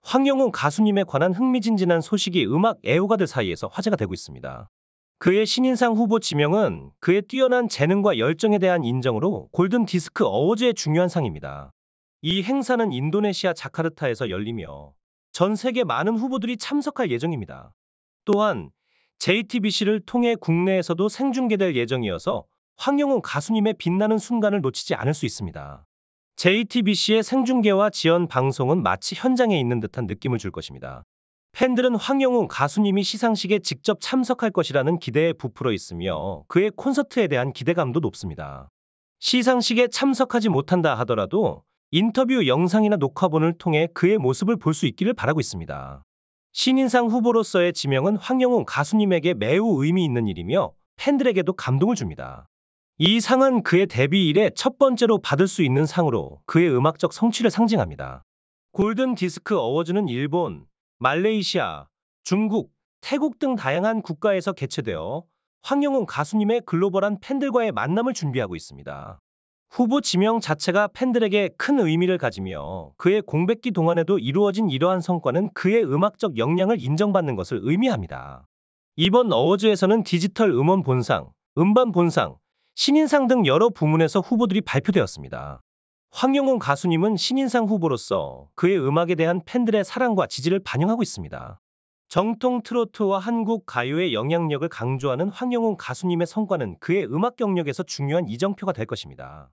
황영훈 가수님에 관한 흥미진진한 소식이 음악 애호가들 사이에서 화제가 되고 있습니다. 그의 신인상 후보 지명은 그의 뛰어난 재능과 열정에 대한 인정으로 골든 디스크 어워즈의 중요한 상입니다. 이 행사는 인도네시아 자카르타에서 열리며 전 세계 많은 후보들이 참석할 예정입니다. 또한 JTBC를 통해 국내에서도 생중계될 예정이어서 황영훈 가수님의 빛나는 순간을 놓치지 않을 수 있습니다. JTBC의 생중계와 지연 방송은 마치 현장에 있는 듯한 느낌을 줄 것입니다. 팬들은 황영훈 가수님이 시상식에 직접 참석할 것이라는 기대에 부풀어 있으며 그의 콘서트에 대한 기대감도 높습니다. 시상식에 참석하지 못한다 하더라도 인터뷰 영상이나 녹화본을 통해 그의 모습을 볼 수 있기를 바라고 있습니다. 신인상 후보로서의 지명은 황영훈 가수님에게 매우 의미 있는 일이며 팬들에게도 감동을 줍니다. 이 상은 그의 데뷔 이래 첫 번째로 받을 수 있는 상으로 그의 음악적 성취를 상징합니다. 골든 디스크 어워즈는 일본, 말레이시아, 중국, 태국 등 다양한 국가에서 개최되어 황영훈 가수님의 글로벌한 팬들과의 만남을 준비하고 있습니다. 후보 지명 자체가 팬들에게 큰 의미를 가지며 그의 공백기 동안에도 이루어진 이러한 성과는 그의 음악적 역량을 인정받는 것을 의미합니다. 이번 어워즈에서는 디지털 음원 본상, 음반 본상, 신인상 등 여러 부문에서 후보들이 발표되었습니다. 황영훈 가수님은 신인상 후보로서 그의 음악에 대한 팬들의 사랑과 지지를 반영하고 있습니다. 정통 트로트와 한국 가요의 영향력을 강조하는 황영훈 가수님의 성과는 그의 음악 경력에서 중요한 이정표가 될 것입니다.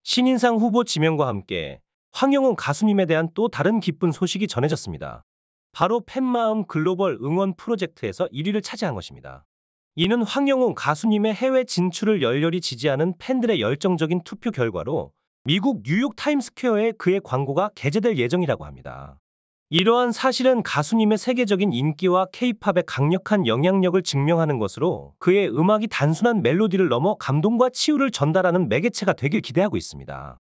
신인상 후보 지명과 함께 황영훈 가수님에 대한 또 다른 기쁜 소식이 전해졌습니다. 바로 팬마음 글로벌 응원 프로젝트에서 1위를 차지한 것입니다. 이는 황영훈 가수님의 해외 진출을 열렬히 지지하는 팬들의 열정적인 투표 결과로 미국 뉴욕 타임스퀘어에 그의 광고가 게재될 예정이라고 합니다. 이러한 사실은 가수님의 세계적인 인기와 K-팝의 강력한 영향력을 증명하는 것으로 그의 음악이 단순한 멜로디를 넘어 감동과 치유를 전달하는 매개체가 되길 기대하고 있습니다.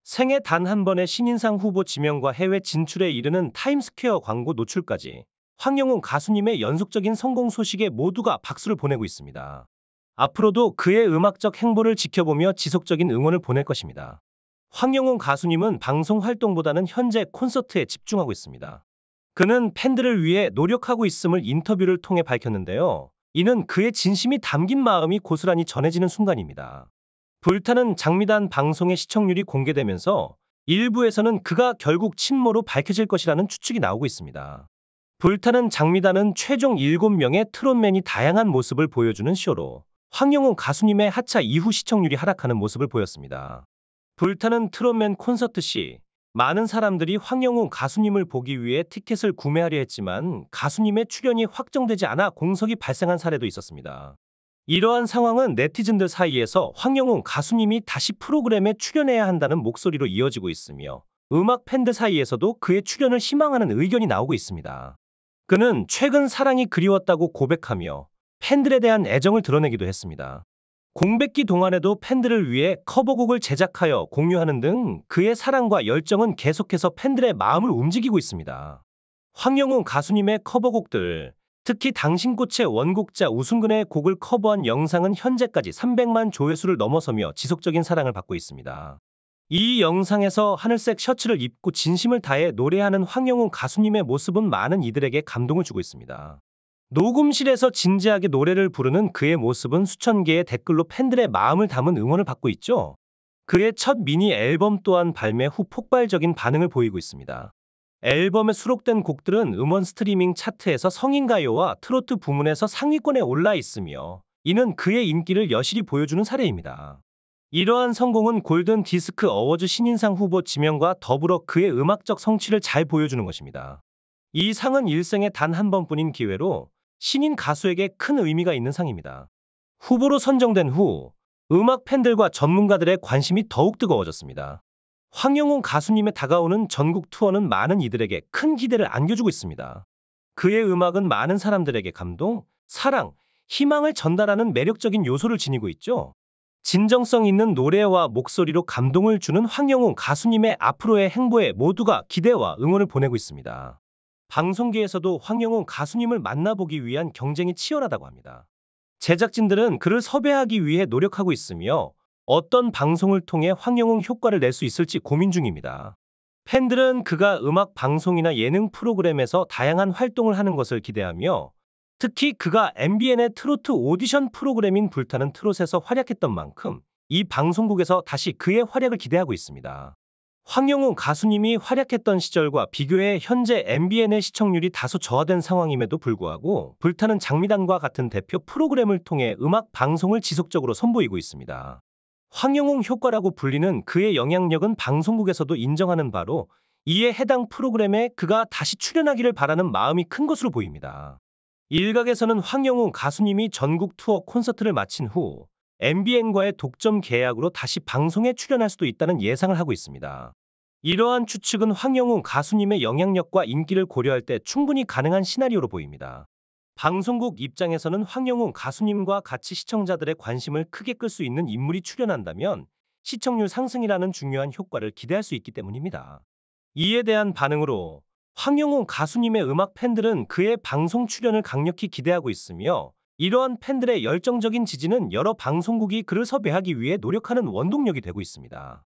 생애 단 한 번의 신인상 후보 지명과 해외 진출에 이르는 타임스퀘어 광고 노출까지 황영훈 가수님의 연속적인 성공 소식에 모두가 박수를 보내고 있습니다. 앞으로도 그의 음악적 행보를 지켜보며 지속적인 응원을 보낼 것입니다. 황영훈 가수님은 방송 활동보다는 현재 콘서트에 집중하고 있습니다. 그는 팬들을 위해 노력하고 있음을 인터뷰를 통해 밝혔는데요. 이는 그의 진심이 담긴 마음이 고스란히 전해지는 순간입니다. 불타는 장미단 방송의 시청률이 공개되면서 일부에서는 그가 결국 친모로 밝혀질 것이라는 추측이 나오고 있습니다. 불타는 장미단은 최종 7명의 트롯맨이 다양한 모습을 보여주는 쇼로 황영훈 가수님의 하차 이후 시청률이 하락하는 모습을 보였습니다. 불타는 트롯맨 콘서트 시 많은 사람들이 황영훈 가수님을 보기 위해 티켓을 구매하려 했지만 가수님의 출연이 확정되지 않아 공석이 발생한 사례도 있었습니다. 이러한 상황은 네티즌들 사이에서 황영훈 가수님이 다시 프로그램에 출연해야 한다는 목소리로 이어지고 있으며 음악 팬들 사이에서도 그의 출연을 희망하는 의견이 나오고 있습니다. 그는 최근 사랑이 그리웠다고 고백하며 팬들에 대한 애정을 드러내기도 했습니다. 공백기 동안에도 팬들을 위해 커버곡을 제작하여 공유하는 등 그의 사랑과 열정은 계속해서 팬들의 마음을 움직이고 있습니다. 황영훈 가수님의 커버곡들, 특히 당신꽃의 원곡자 우승근의 곡을 커버한 영상은 현재까지 300만 조회수를 넘어서며 지속적인 사랑을 받고 있습니다. 이 영상에서 하늘색 셔츠를 입고 진심을 다해 노래하는 황영훈 가수님의 모습은 많은 이들에게 감동을 주고 있습니다. 녹음실에서 진지하게 노래를 부르는 그의 모습은 수천 개의 댓글로 팬들의 마음을 담은 응원을 받고 있죠. 그의 첫 미니 앨범 또한 발매 후 폭발적인 반응을 보이고 있습니다. 앨범에 수록된 곡들은 음원 스트리밍 차트에서 성인가요와 트로트 부문에서 상위권에 올라 있으며 이는 그의 인기를 여실히 보여주는 사례입니다. 이러한 성공은 골든 디스크 어워즈 신인상 후보 지명과 더불어 그의 음악적 성취를 잘 보여주는 것입니다. 이 상은 일생에 단 한 번뿐인 기회로 신인 가수에게 큰 의미가 있는 상입니다. 후보로 선정된 후 음악 팬들과 전문가들의 관심이 더욱 뜨거워졌습니다. 황영훈 가수님의 다가오는 전국 투어는 많은 이들에게 큰 기대를 안겨주고 있습니다. 그의 음악은 많은 사람들에게 감동, 사랑, 희망을 전달하는 매력적인 요소를 지니고 있죠. 진정성 있는 노래와 목소리로 감동을 주는 황영훈 가수님의 앞으로의 행보에 모두가 기대와 응원을 보내고 있습니다. 방송계에서도 황영훈 가수님을 만나보기 위한 경쟁이 치열하다고 합니다. 제작진들은 그를 섭외하기 위해 노력하고 있으며 어떤 방송을 통해 황영훈 효과를 낼 수 있을지 고민 중입니다. 팬들은 그가 음악 방송이나 예능 프로그램에서 다양한 활동을 하는 것을 기대하며 특히 그가 MBN의 트로트 오디션 프로그램인 불타는 트롯에서 활약했던 만큼 이 방송국에서 다시 그의 활약을 기대하고 있습니다. 황영우 가수님이 활약했던 시절과 비교해 현재 MBN의 시청률이 다소 저하된 상황임에도 불구하고 불타는 장미단과 같은 대표 프로그램을 통해 음악 방송을 지속적으로 선보이고 있습니다. 황영웅 효과라고 불리는 그의 영향력은 방송국에서도 인정하는 바로 이에 해당 프로그램에 그가 다시 출연하기를 바라는 마음이 큰 것으로 보입니다. 일각에서는 황영웅 가수님이 전국 투어 콘서트를 마친 후 MBN과의 독점 계약으로 다시 방송에 출연할 수도 있다는 예상을 하고 있습니다. 이러한 추측은 황영웅 가수님의 영향력과 인기를 고려할 때 충분히 가능한 시나리오로 보입니다. 방송국 입장에서는 황영웅 가수님과 같이 시청자들의 관심을 크게 끌 수 있는 인물이 출연한다면 시청률 상승이라는 중요한 효과를 기대할 수 있기 때문입니다. 이에 대한 반응으로 황영웅 가수님의 음악 팬들은 그의 방송 출연을 강력히 기대하고 있으며 이러한 팬들의 열정적인 지지는 여러 방송국이 그를 섭외하기 위해 노력하는 원동력이 되고 있습니다.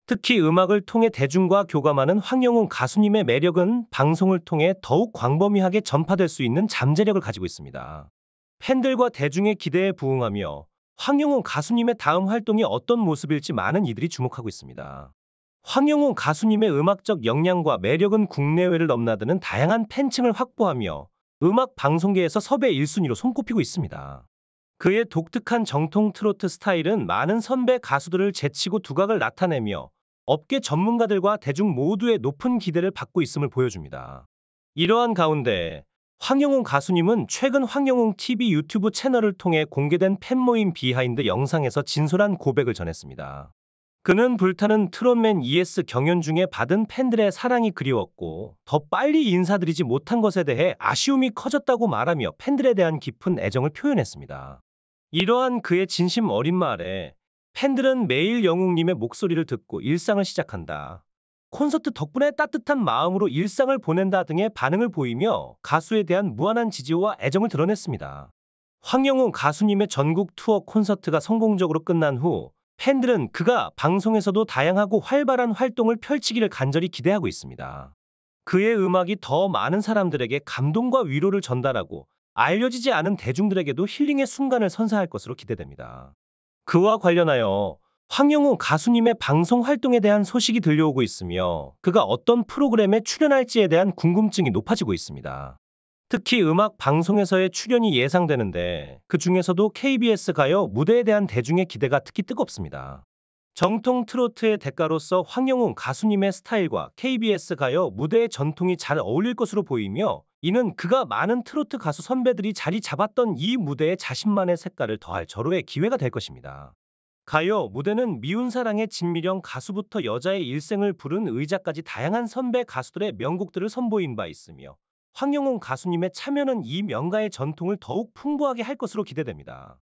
특히 음악을 통해 대중과 교감하는 황영웅 가수님의 매력은 방송을 통해 더욱 광범위하게 전파될 수 있는 잠재력을 가지고 있습니다. 팬들과 대중의 기대에 부응하며 황영웅 가수님의 다음 활동이 어떤 모습일지 많은 이들이 주목하고 있습니다. 황영웅 가수님의 음악적 역량과 매력은 국내외를 넘나드는 다양한 팬층을 확보하며 음악 방송계에서 섭외 1순위로 손꼽히고 있습니다. 그의 독특한 정통 트로트 스타일은 많은 선배 가수들을 제치고 두각을 나타내며 업계 전문가들과 대중 모두의 높은 기대를 받고 있음을 보여줍니다. 이러한 가운데 황영웅 가수님은 최근 황영웅 TV 유튜브 채널을 통해 공개된 팬모임 비하인드 영상에서 진솔한 고백을 전했습니다. 그는 불타는 트롯맨 ES 경연 중에 받은 팬들의 사랑이 그리웠고 더 빨리 인사드리지 못한 것에 대해 아쉬움이 커졌다고 말하며 팬들에 대한 깊은 애정을 표현했습니다. 이러한 그의 진심 어린 말에 팬들은 매일 영웅님의 목소리를 듣고 일상을 시작한다. 콘서트 덕분에 따뜻한 마음으로 일상을 보낸다 등의 반응을 보이며 가수에 대한 무한한 지지와 애정을 드러냈습니다. 황영웅 가수님의 전국 투어 콘서트가 성공적으로 끝난 후 팬들은 그가 방송에서도 다양하고 활발한 활동을 펼치기를 간절히 기대하고 있습니다. 그의 음악이 더 많은 사람들에게 감동과 위로를 전달하고 알려지지 않은 대중들에게도 힐링의 순간을 선사할 것으로 기대됩니다. 그와 관련하여 황영우 가수님의 방송 활동에 대한 소식이 들려오고 있으며 그가 어떤 프로그램에 출연할지에 대한 궁금증이 높아지고 있습니다. 특히 음악 방송에서의 출연이 예상되는데 그 중에서도 KBS 가요 무대에 대한 대중의 기대가 특히 뜨겁습니다. 정통 트로트의 대가로서 황영웅 가수님의 스타일과 KBS 가요 무대의 전통이 잘 어울릴 것으로 보이며 이는 그가 많은 트로트 가수 선배들이 자리 잡았던 이 무대에 자신만의 색깔을 더할 절호의 기회가 될 것입니다. 가요 무대는 미운 사랑의 진미령 가수부터 여자의 일생을 부른 의자까지 다양한 선배 가수들의 명곡들을 선보인 바 있으며 황영웅 가수님의 참여는 이 명가의 전통을 더욱 풍부하게 할 것으로 기대됩니다.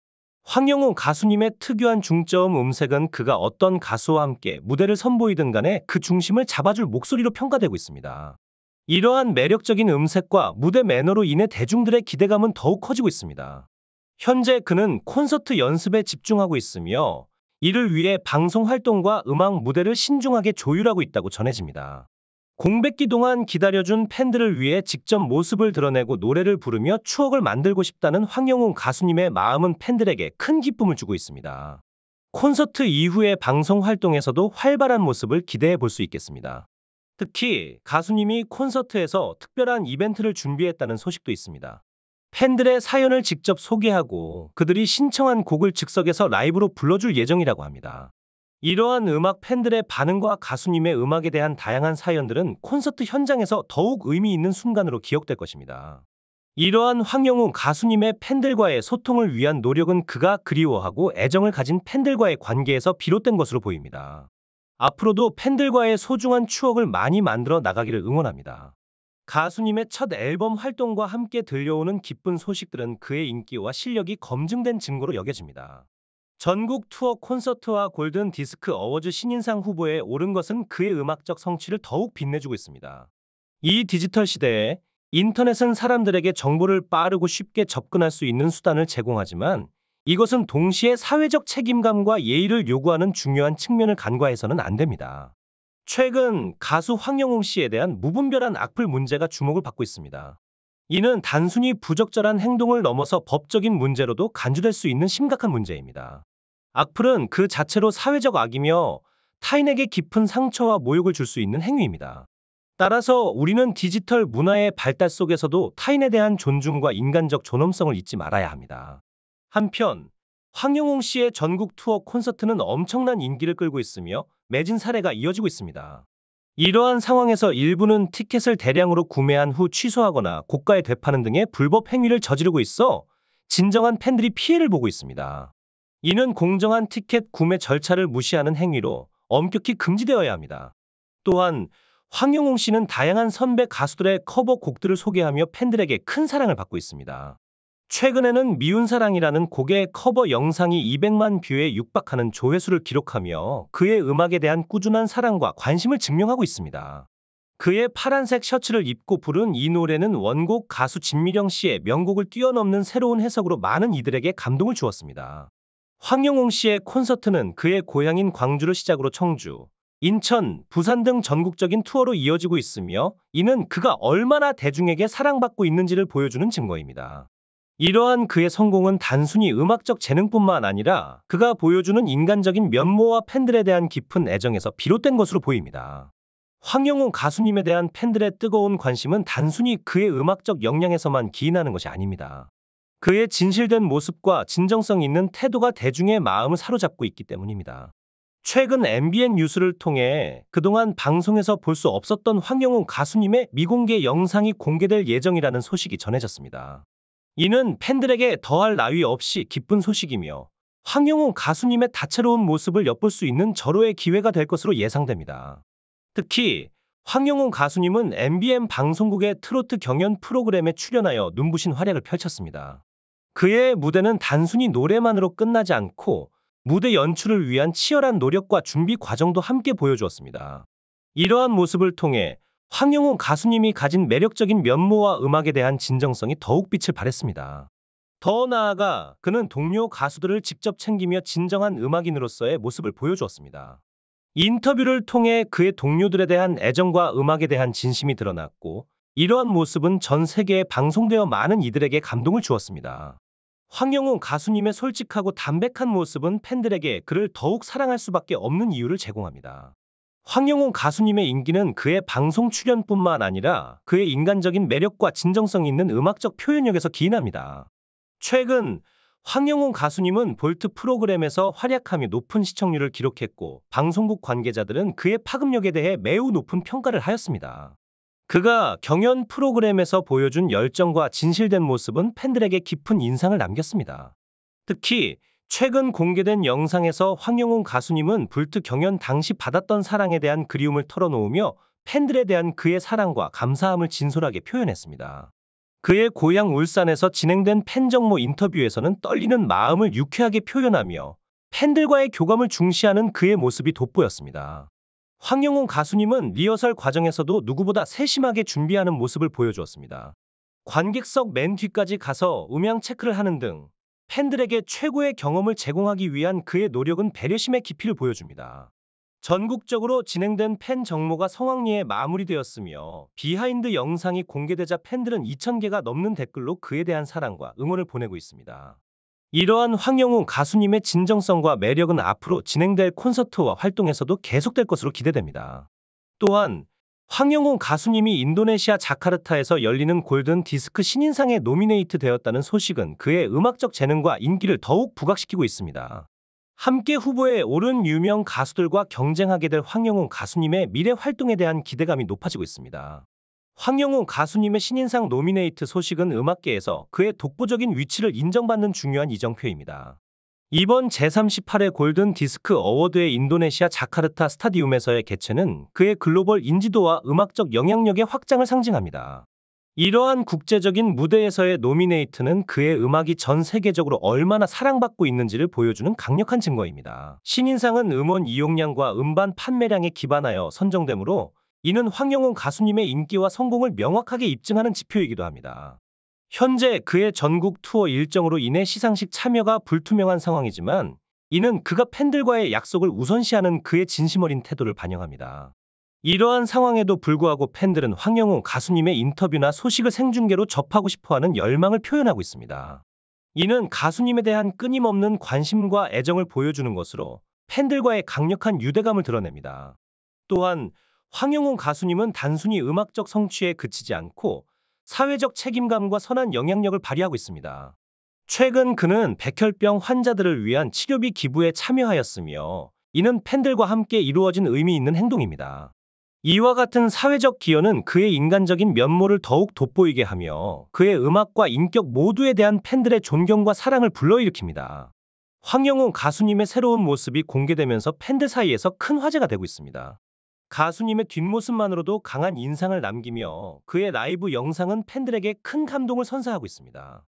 황영웅 가수님의 특유한 중저음 음색은 그가 어떤 가수와 함께 무대를 선보이든 간에 그 중심을 잡아줄 목소리로 평가되고 있습니다. 이러한 매력적인 음색과 무대 매너로 인해 대중들의 기대감은 더욱 커지고 있습니다. 현재 그는 콘서트 연습에 집중하고 있으며 이를 위해 방송 활동과 음악 무대를 신중하게 조율하고 있다고 전해집니다. 공백기 동안 기다려준 팬들을 위해 직접 모습을 드러내고 노래를 부르며 추억을 만들고 싶다는 황영웅 가수님의 마음은 팬들에게 큰 기쁨을 주고 있습니다. 콘서트 이후의 방송 활동에서도 활발한 모습을 기대해 볼 수 있겠습니다. 특히 가수님이 콘서트에서 특별한 이벤트를 준비했다는 소식도 있습니다. 팬들의 사연을 직접 소개하고 그들이 신청한 곡을 즉석에서 라이브로 불러줄 예정이라고 합니다. 이러한 음악 팬들의 반응과 가수님의 음악에 대한 다양한 사연들은 콘서트 현장에서 더욱 의미 있는 순간으로 기억될 것입니다. 이러한 황영우 가수님의 팬들과의 소통을 위한 노력은 그가 그리워하고 애정을 가진 팬들과의 관계에서 비롯된 것으로 보입니다. 앞으로도 팬들과의 소중한 추억을 많이 만들어 나가기를 응원합니다. 가수님의 첫 앨범 활동과 함께 들려오는 기쁜 소식들은 그의 인기와 실력이 검증된 증거로 여겨집니다. 전국 투어 콘서트와 골든 디스크 어워즈 신인상 후보에 오른 것은 그의 음악적 성취를 더욱 빛내주고 있습니다. 이 디지털 시대에 인터넷은 사람들에게 정보를 빠르고 쉽게 접근할 수 있는 수단을 제공하지만 이것은 동시에 사회적 책임감과 예의를 요구하는 중요한 측면을 간과해서는 안 됩니다. 최근 가수 황영웅 씨에 대한 무분별한 악플 문제가 주목을 받고 있습니다. 이는 단순히 부적절한 행동을 넘어서 법적인 문제로도 간주될 수 있는 심각한 문제입니다. 악플은 그 자체로 사회적 악이며 타인에게 깊은 상처와 모욕을 줄 수 있는 행위입니다. 따라서 우리는 디지털 문화의 발달 속에서도 타인에 대한 존중과 인간적 존엄성을 잊지 말아야 합니다. 한편 황영웅 씨의 전국 투어 콘서트는 엄청난 인기를 끌고 있으며 매진 사례가 이어지고 있습니다. 이러한 상황에서 일부는 티켓을 대량으로 구매한 후 취소하거나 고가에 되파는 등의 불법 행위를 저지르고 있어 진정한 팬들이 피해를 보고 있습니다. 이는 공정한 티켓 구매 절차를 무시하는 행위로 엄격히 금지되어야 합니다. 또한 황영웅 씨는 다양한 선배 가수들의 커버곡들을 소개하며 팬들에게 큰 사랑을 받고 있습니다. 최근에는 미운 사랑이라는 곡의 커버 영상이 200만 뷰에 육박하는 조회수를 기록하며 그의 음악에 대한 꾸준한 사랑과 관심을 증명하고 있습니다. 그의 파란색 셔츠를 입고 부른 이 노래는 원곡 가수 진미령 씨의 명곡을 뛰어넘는 새로운 해석으로 많은 이들에게 감동을 주었습니다. 황영웅 씨의 콘서트는 그의 고향인 광주를 시작으로 청주, 인천, 부산 등 전국적인 투어로 이어지고 있으며 이는 그가 얼마나 대중에게 사랑받고 있는지를 보여주는 증거입니다. 이러한 그의 성공은 단순히 음악적 재능뿐만 아니라 그가 보여주는 인간적인 면모와 팬들에 대한 깊은 애정에서 비롯된 것으로 보입니다. 황영웅 가수님에 대한 팬들의 뜨거운 관심은 단순히 그의 음악적 역량에서만 기인하는 것이 아닙니다. 그의 진실된 모습과 진정성 있는 태도가 대중의 마음을 사로잡고 있기 때문입니다. 최근 MBN 뉴스를 통해 그동안 방송에서 볼 수 없었던 황영웅 가수님의 미공개 영상이 공개될 예정이라는 소식이 전해졌습니다. 이는 팬들에게 더할 나위 없이 기쁜 소식이며 황영웅 가수님의 다채로운 모습을 엿볼 수 있는 절호의 기회가 될 것으로 예상됩니다. 특히 황영웅 가수님은 MBN 방송국의 트로트 경연 프로그램에 출연하여 눈부신 활약을 펼쳤습니다. 그의 무대는 단순히 노래만으로 끝나지 않고 무대 연출을 위한 치열한 노력과 준비 과정도 함께 보여주었습니다. 이러한 모습을 통해 황영웅 가수님이 가진 매력적인 면모와 음악에 대한 진정성이 더욱 빛을 발했습니다. 더 나아가 그는 동료 가수들을 직접 챙기며 진정한 음악인으로서의 모습을 보여주었습니다. 인터뷰를 통해 그의 동료들에 대한 애정과 음악에 대한 진심이 드러났고 이러한 모습은 전 세계에 방송되어 많은 이들에게 감동을 주었습니다. 황영웅 가수님의 솔직하고 담백한 모습은 팬들에게 그를 더욱 사랑할 수밖에 없는 이유를 제공합니다. 황영웅 가수님의 인기는 그의 방송 출연뿐만 아니라 그의 인간적인 매력과 진정성 있는 음악적 표현력에서 기인합니다. 최근 황영웅 가수님은 볼트 프로그램에서 활약하며 높은 시청률을 기록했고 방송국 관계자들은 그의 파급력에 대해 매우 높은 평가를 하였습니다. 그가 경연 프로그램에서 보여준 열정과 진실된 모습은 팬들에게 깊은 인상을 남겼습니다. 특히 최근 공개된 영상에서 황영웅 가수님은 볼트 경연 당시 받았던 사랑에 대한 그리움을 털어놓으며 팬들에 대한 그의 사랑과 감사함을 진솔하게 표현했습니다. 그의 고향 울산에서 진행된 팬정모 인터뷰에서는 떨리는 마음을 유쾌하게 표현하며 팬들과의 교감을 중시하는 그의 모습이 돋보였습니다. 황영웅 가수님은 리허설 과정에서도 누구보다 세심하게 준비하는 모습을 보여주었습니다. 관객석 맨 뒤까지 가서 음향 체크를 하는 등 팬들에게 최고의 경험을 제공하기 위한 그의 노력은 배려심의 깊이를 보여줍니다. 전국적으로 진행된 팬 정모가 성황리에 마무리되었으며 비하인드 영상이 공개되자 팬들은 2,000개가 넘는 댓글로 그에 대한 사랑과 응원을 보내고 있습니다. 이러한 황영웅 가수님의 진정성과 매력은 앞으로 진행될 콘서트와 활동에서도 계속될 것으로 기대됩니다. 또한 황영웅 가수님이 인도네시아 자카르타에서 열리는 골든 디스크 신인상에 노미네이트 되었다는 소식은 그의 음악적 재능과 인기를 더욱 부각시키고 있습니다. 함께 후보에 오른 유명 가수들과 경쟁하게 될 황영웅 가수님의 미래 활동에 대한 기대감이 높아지고 있습니다. 황영웅 가수님의 신인상 노미네이트 소식은 음악계에서 그의 독보적인 위치를 인정받는 중요한 이정표입니다. 이번 제38회 골든 디스크 어워드의 인도네시아 자카르타 스타디움에서의 개최는 그의 글로벌 인지도와 음악적 영향력의 확장을 상징합니다. 이러한 국제적인 무대에서의 노미네이트는 그의 음악이 전 세계적으로 얼마나 사랑받고 있는지를 보여주는 강력한 증거입니다. 신인상은 음원 이용량과 음반 판매량에 기반하여 선정되므로 이는 황영웅 가수님의 인기와 성공을 명확하게 입증하는 지표이기도 합니다. 현재 그의 전국 투어 일정으로 인해 시상식 참여가 불투명한 상황이지만 이는 그가 팬들과의 약속을 우선시하는 그의 진심 어린 태도를 반영합니다. 이러한 상황에도 불구하고 팬들은 황영우 가수님의 인터뷰나 소식을 생중계로 접하고 싶어하는 열망을 표현하고 있습니다. 이는 가수님에 대한 끊임없는 관심과 애정을 보여주는 것으로 팬들과의 강력한 유대감을 드러냅니다. 또한 황영우 가수님은 단순히 음악적 성취에 그치지 않고 사회적 책임감과 선한 영향력을 발휘하고 있습니다. 최근 그는 백혈병 환자들을 위한 치료비 기부에 참여하였으며, 이는 팬들과 함께 이루어진 의미 있는 행동입니다. 이와 같은 사회적 기여는 그의 인간적인 면모를 더욱 돋보이게 하며 그의 음악과 인격 모두에 대한 팬들의 존경과 사랑을 불러일으킵니다. 황영우 가수님의 새로운 모습이 공개되면서 팬들 사이에서 큰 화제가 되고 있습니다. 가수님의 뒷모습만으로도 강한 인상을 남기며 그의 라이브 영상은 팬들에게 큰 감동을 선사하고 있습니다.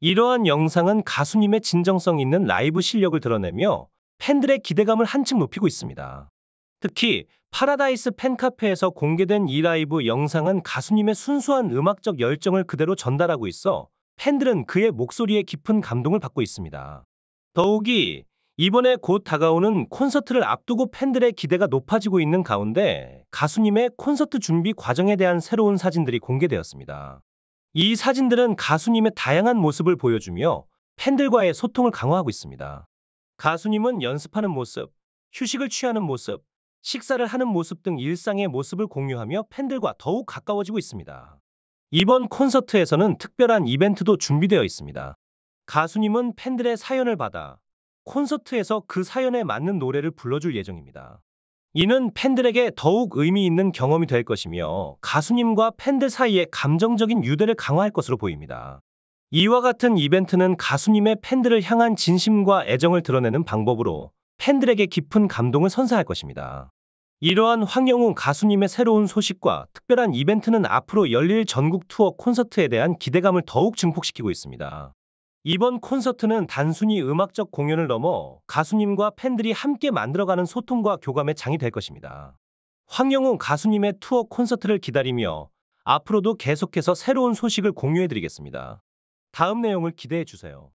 이러한 영상은 가수님의 진정성 있는 라이브 실력을 드러내며 팬들의 기대감을 한층 높이고 있습니다. 특히 파라다이스 팬카페에서 공개된 이 라이브 영상은 가수님의 순수한 음악적 열정을 그대로 전달하고 있어 팬들은 그의 목소리에 깊은 감동을 받고 있습니다. 더욱이 이번에 곧 다가오는 콘서트를 앞두고 팬들의 기대가 높아지고 있는 가운데 가수님의 콘서트 준비 과정에 대한 새로운 사진들이 공개되었습니다. 이 사진들은 가수님의 다양한 모습을 보여주며 팬들과의 소통을 강화하고 있습니다. 가수님은 연습하는 모습, 휴식을 취하는 모습, 식사를 하는 모습 등 일상의 모습을 공유하며 팬들과 더욱 가까워지고 있습니다. 이번 콘서트에서는 특별한 이벤트도 준비되어 있습니다. 가수님은 팬들의 사연을 받아 콘서트에서 그 사연에 맞는 노래를 불러줄 예정입니다. 이는 팬들에게 더욱 의미 있는 경험이 될 것이며 가수님과 팬들 사이의 감정적인 유대를 강화할 것으로 보입니다. 이와 같은 이벤트는 가수님의 팬들을 향한 진심과 애정을 드러내는 방법으로 팬들에게 깊은 감동을 선사할 것입니다. 이러한 황영우 가수님의 새로운 소식과 특별한 이벤트는 앞으로 열릴 전국 투어 콘서트에 대한 기대감을 더욱 증폭시키고 있습니다. 이번 콘서트는 단순히 음악적 공연을 넘어 가수님과 팬들이 함께 만들어가는 소통과 교감의 장이 될 것입니다. 황영우 가수님의 투어 콘서트를 기다리며 앞으로도 계속해서 새로운 소식을 공유해드리겠습니다. 다음 내용을 기대해 주세요.